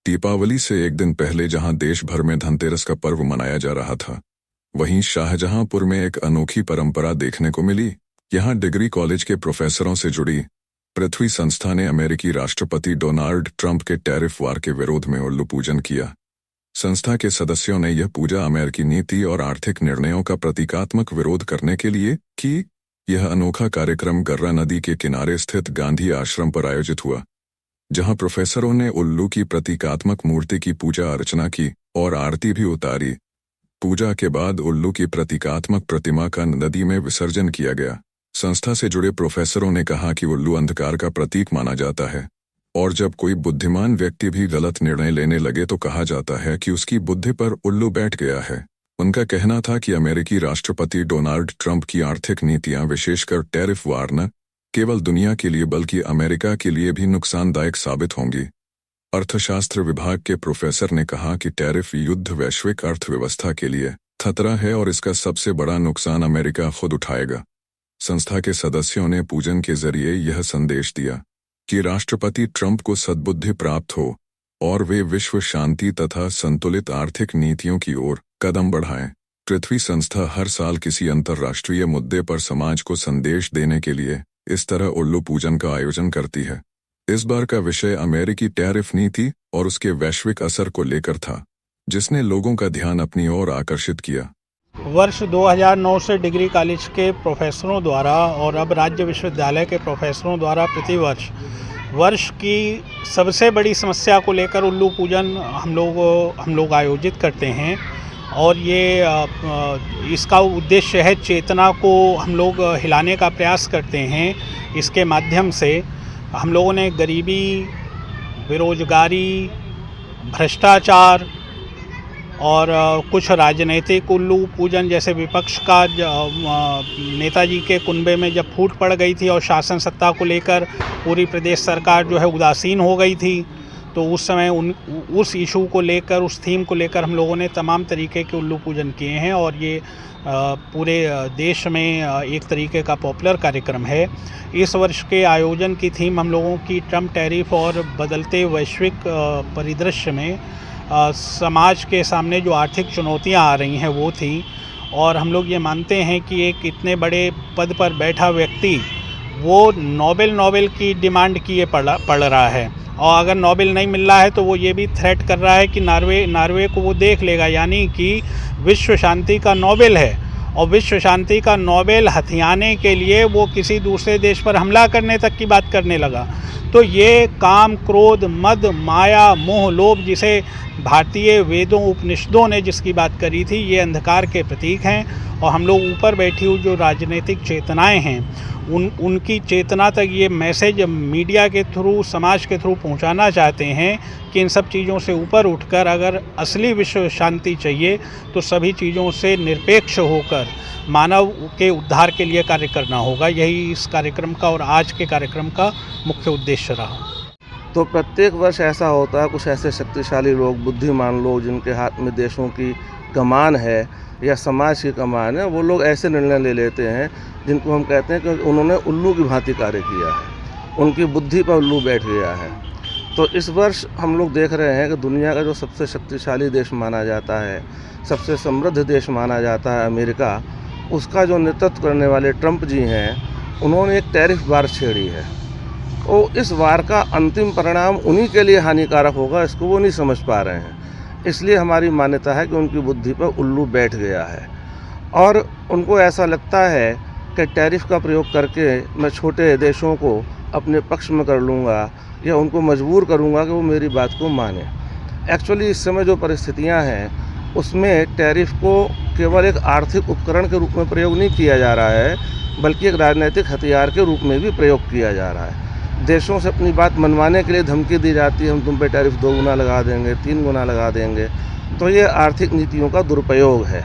दीपावली से एक दिन पहले जहां देश भर में धनतेरस का पर्व मनाया जा रहा था, वहीं शाहजहांपुर में एक अनोखी परंपरा देखने को मिली। यहां डिग्री कॉलेज के प्रोफेसरों से जुड़ी पृथ्वी संस्था ने अमेरिकी राष्ट्रपति डोनाल्ड ट्रंप के टैरिफ वार के विरोध में उल्लू पूजन किया। संस्था के सदस्यों ने यह पूजा अमेरिकी नीति और आर्थिक निर्णयों का प्रतीकात्मक विरोध करने के लिए की। यह अनोखा कार्यक्रम गर्रा नदी के किनारे स्थित गांधी आश्रम पर आयोजित हुआ, जहां प्रोफेसरों ने उल्लू की प्रतीकात्मक मूर्ति की पूजा अर्चना की और आरती भी उतारी। पूजा के बाद उल्लू की प्रतीकात्मक प्रतिमा का नदी में विसर्जन किया गया। संस्था से जुड़े प्रोफेसरों ने कहा कि उल्लू अंधकार का प्रतीक माना जाता है और जब कोई बुद्धिमान व्यक्ति भी गलत निर्णय लेने लगे तो कहा जाता है कि उसकी बुद्धि पर उल्लू बैठ गया है। उनका कहना था कि अमेरिकी राष्ट्रपति डोनाल्ड ट्रंप की आर्थिक नीतियां, विशेषकर टैरिफ वार, न केवल दुनिया के लिए बल्कि अमेरिका के लिए भी नुकसानदायक साबित होंगी। अर्थशास्त्र विभाग के प्रोफेसर ने कहा कि टैरिफ युद्ध वैश्विक अर्थव्यवस्था के लिए खतरा है और इसका सबसे बड़ा नुकसान अमेरिका खुद उठाएगा। संस्था के सदस्यों ने पूजन के जरिए यह संदेश दिया कि राष्ट्रपति ट्रंप को सद्बुद्धि प्राप्त हो और वे विश्व शांति तथा संतुलित आर्थिक नीतियों की ओर कदम बढ़ाएं। पृथ्वी संस्था हर साल किसी अंतर्राष्ट्रीय मुद्दे पर समाज को संदेश देने के लिए इस तरह उल्लू पूजन का आयोजन करती है। इस बार का विषय अमेरिकी टैरिफ नीति और उसके वैश्विक असर को लेकर था, जिसने लोगों का ध्यान अपनी ओर आकर्षित किया। वर्ष 2009 से डिग्री कॉलेज के प्रोफेसरों द्वारा और अब राज्य विश्वविद्यालय के प्रोफेसरों द्वारा प्रतिवर्ष वर्ष की सबसे बड़ी समस्या को लेकर उल्लू पूजन हम लोग आयोजित करते हैं। और ये इसका उद्देश्य है चेतना को हम लोग हिलाने का प्रयास करते हैं। इसके माध्यम से हम लोगों ने गरीबी, बेरोजगारी, भ्रष्टाचार और कुछ राजनीतिक उल्लू पूजन, जैसे विपक्ष का नेताजी के कुनबे में जब फूट पड़ गई थी और शासन सत्ता को लेकर पूरी प्रदेश सरकार जो है उदासीन हो गई थी, तो उस समय उस इशू को लेकर, उस थीम को लेकर हम लोगों ने तमाम तरीके के उल्लू पूजन किए हैं और ये पूरे देश में एक तरीके का पॉपुलर कार्यक्रम है। इस वर्ष के आयोजन की थीम हम लोगों की ट्रंप टैरिफ और बदलते वैश्विक परिदृश्य में समाज के सामने जो आर्थिक चुनौतियां आ रही हैं वो थी। और हम लोग ये मानते हैं कि एक इतने बड़े पद पर बैठा व्यक्ति वो नोबेल की डिमांड किए पड़ रहा है और अगर नोबेल नहीं मिल रहा है तो वो ये भी थ्रेट कर रहा है कि नॉर्वे को वो देख लेगा, यानी कि विश्व शांति का नोबेल है और विश्व शांति का नोबेल हथियाने के लिए वो किसी दूसरे देश पर हमला करने तक की बात करने लगा। तो ये काम, क्रोध, मद, माया, मोह, लोभ, जिसे भारतीय वेदों, उपनिषदों ने जिसकी बात करी थी, ये अंधकार के प्रतीक हैं। और हम लोग ऊपर बैठी हुई जो राजनीतिक चेतनाएं हैं उनकी चेतना तक ये मैसेज मीडिया के थ्रू, समाज के थ्रू पहुंचाना चाहते हैं कि इन सब चीज़ों से ऊपर उठकर अगर असली विश्व शांति चाहिए तो सभी चीज़ों से निरपेक्ष होकर मानव के उद्धार के लिए कार्य करना होगा। यही इस कार्यक्रम का और आज के कार्यक्रम का मुख्य उद्देश्य रहा। तो प्रत्येक वर्ष ऐसा होता है, कुछ ऐसे शक्तिशाली लोग, बुद्धिमान लोग जिनके हाथ में देशों की कमान है या समाज की कमान है, वो लोग ऐसे निर्णय ले लेते हैं जिनको हम कहते हैं कि उन्होंने उल्लू की भांति कार्य किया है, उनकी बुद्धि पर उल्लू बैठ गया है। तो इस वर्ष हम लोग देख रहे हैं कि दुनिया का जो सबसे शक्तिशाली देश माना जाता है, सबसे समृद्ध देश माना जाता है अमेरिका, उसका जो नेतृत्व करने वाले ट्रंप जी हैं, उन्होंने एक टैरिफ वार छेड़ी है। तो इस वार का अंतिम परिणाम उन्हीं के लिए हानिकारक होगा, इसको वो नहीं समझ पा रहे हैं। इसलिए हमारी मान्यता है कि उनकी बुद्धि पर उल्लू बैठ गया है और उनको ऐसा लगता है कि टैरिफ का प्रयोग करके मैं छोटे देशों को अपने पक्ष में कर लूँगा या उनको मजबूर करूँगा कि वो मेरी बात को माने। एक्चुअली इस समय जो परिस्थितियाँ हैं उसमें टैरिफ को केवल एक आर्थिक उपकरण के रूप में प्रयोग नहीं किया जा रहा है, बल्कि एक राजनीतिक हथियार के रूप में भी प्रयोग किया जा रहा है। देशों से अपनी बात मनवाने के लिए धमकी दी जाती है, हम तुम पे टैरिफ 2 गुना लगा देंगे, 3 गुना लगा देंगे। तो ये आर्थिक नीतियों का दुरुपयोग है।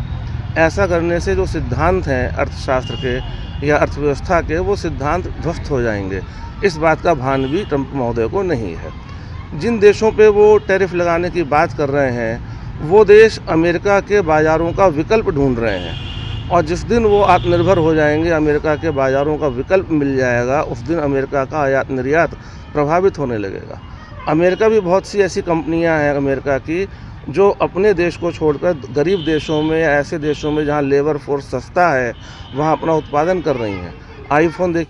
ऐसा करने से जो सिद्धांत हैं अर्थशास्त्र के या अर्थव्यवस्था के, वो सिद्धांत ध्वस्त हो जाएंगे। इस बात का भान भी ट्रंप महोदय को नहीं है। जिन देशों पे वो टैरिफ लगाने की बात कर रहे हैं वो देश अमेरिका के बाज़ारों का विकल्प ढूंढ रहे हैं और जिस दिन वो आत्मनिर्भर हो जाएंगे, अमेरिका के बाज़ारों का विकल्प मिल जाएगा, उस दिन अमेरिका का आयात निर्यात प्रभावित होने लगेगा। अमेरिका भी बहुत सी ऐसी कंपनियां हैं अमेरिका की जो अपने देश को छोड़कर गरीब देशों में या ऐसे देशों में जहां लेबर फोर्स सस्ता है वहां अपना उत्पादन कर रही हैं। आईफोन